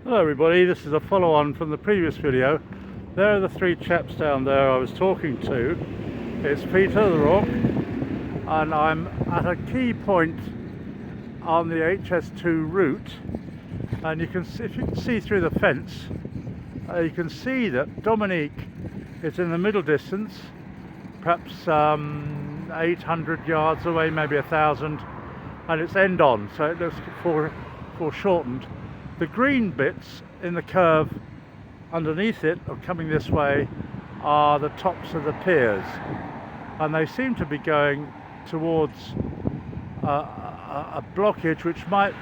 Hello everybody, this is a follow-on from the previous video. There are the three chaps down there I was talking to. It's Peter, the Rock, and I'm at a key point on the HS2 route, and you can see, if you can see through the fence, you can see that Dominique is in the middle distance, perhaps 800 yards away, maybe 1,000, and it's end on, so it looks foreshortened. The green bits in the curve underneath it, or coming this way, are the tops of the piers, and they seem to be going towards a blockage which might,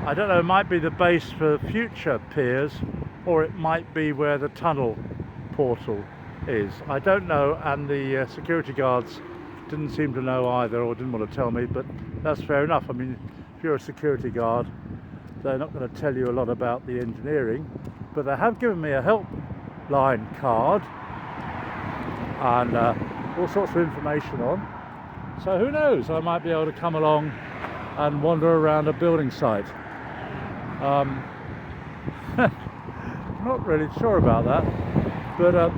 I don't know, might be the base for future piers, or it might be where the tunnel portal is. I don't know, and the security guards didn't seem to know either, or didn't want to tell me, but that's fair enough. I mean, if you're a security guard, they're not going to tell you a lot about the engineering, but they have given me a helpline card and all sorts of information on. So who knows, I might be able to come along and wander around a building site. Not really sure about that, but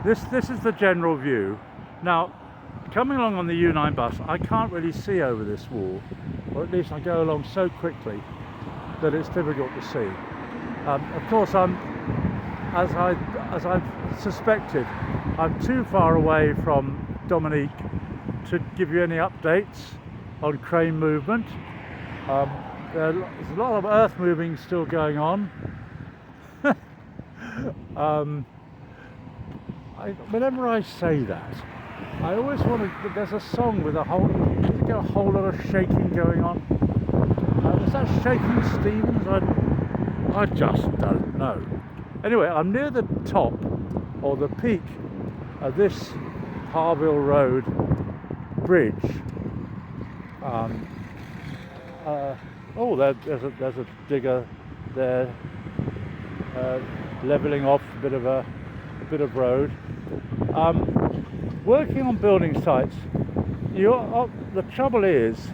this is the general view. Now, coming along on the U9 bus, I can't really see over this wall, or at least I go along so quickly that it's difficult to see. Of course, as I've suspected, I'm too far away from Dominique to give you any updates on crane movement. There's a lot of earth moving still going on. Whenever I say that, I always want to. There's a song with a whole lot of shaking going on. Is that Shaking Stevens? I just don't know. Anyway, I'm near the top, or the peak, of this Harvil Road bridge. There's a digger there, levelling off a bit of road. Working on building sites, the trouble is,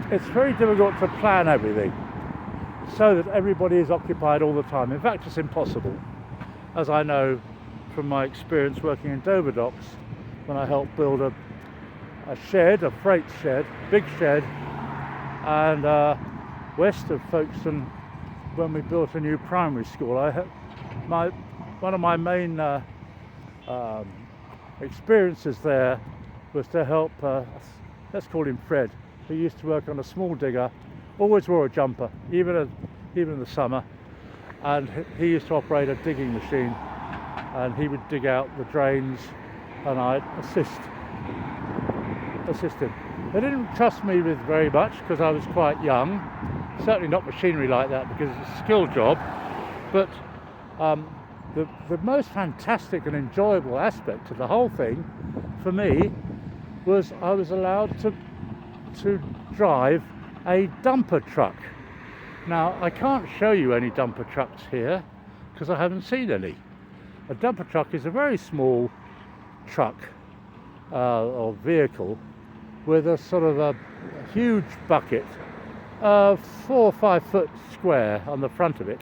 it's very difficult to plan everything so that everybody is occupied all the time. In fact, it's impossible, as I know from my experience working in Dover docks when I helped build a shed, a freight shed, big shed, and west of Folkestone when we built a new primary school. One of my main experiences there was to help, let's call him Fred, who used to work on a small digger, always wore a jumper, even in the summer, and he used to operate a digging machine, and he would dig out the drains and I'd assist him. They didn't trust me with very much because I was quite young, certainly not machinery like that because it's a skill job, but the most fantastic and enjoyable aspect of the whole thing for me was I was allowed to drive a dumper truck. Now, I can't show you any dumper trucks here because I haven't seen any. A dumper truck is a very small truck or vehicle with a sort of a huge bucket, 4 or 5 foot square on the front of it,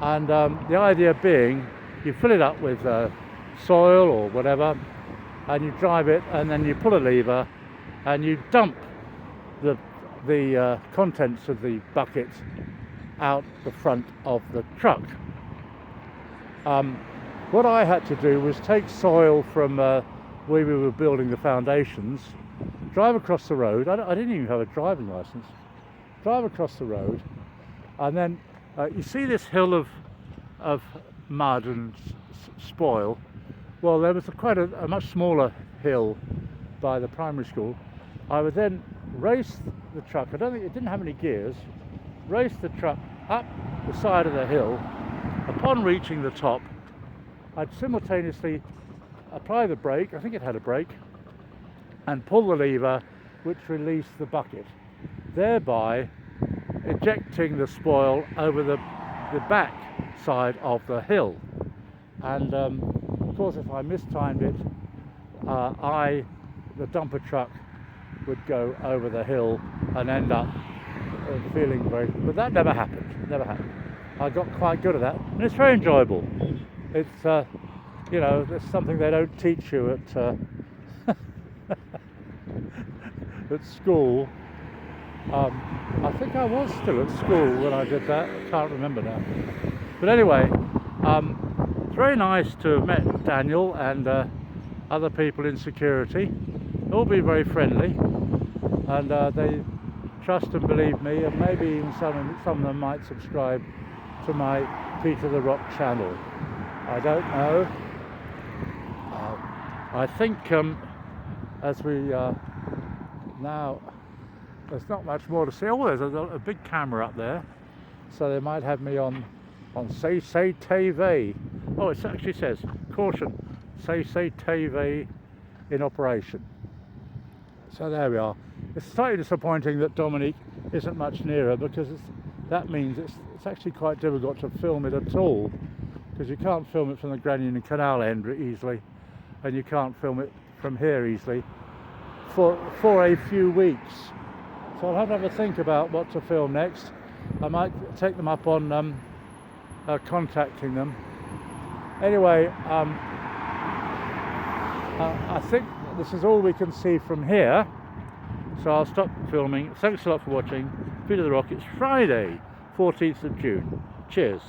and the idea being you fill it up with soil or whatever, and you drive it, and then you pull a lever and you dump the contents of the bucket out the front of the truck. What I had to do was take soil from where we were building the foundations, drive across the road. I didn't even have a driving license. Drive across the road, and then you see this hill of mud and spoil. Well, there was quite a much smaller hill by the primary school. I would then race the truck, it didn't have any gears, race the truck up the side of the hill. Upon reaching the top, I'd simultaneously apply the brake, I think it had a brake, and pull the lever which released the bucket, thereby ejecting the spoil over the back side of the hill. And of course, if I mistimed it, the dumper truck would go over the hill and end up feeling very, but that never happened. Never happened. I got quite good at that, and it's very enjoyable. It's you know, there's something they don't teach you at at school. I think I was still at school when I did that. I can't remember now. But anyway, it's very nice to have met Daniel and other people in security. They'll all be very friendly, and they trust and believe me, and maybe even some of them might subscribe to my Peter the Rock channel. I don't know. I think as we now, there's not much more to see. Oh, there's a big camera up there, so they might have me on CCTV. Oh, it actually says caution, CCTV in operation. So there we are. It's slightly disappointing that Dominique isn't much nearer, because that means it's actually quite difficult to film it at all, because you can't film it from the Grand Union Canal end easily, and you can't film it from here easily for a few weeks. So I'll have to have a think about what to film next. I might take them up on contacting them. Anyway, I think this is all we can see from here, so I'll stop filming. Thanks a lot for watching Peter the Rock. It's Friday, 14th of June. Cheers.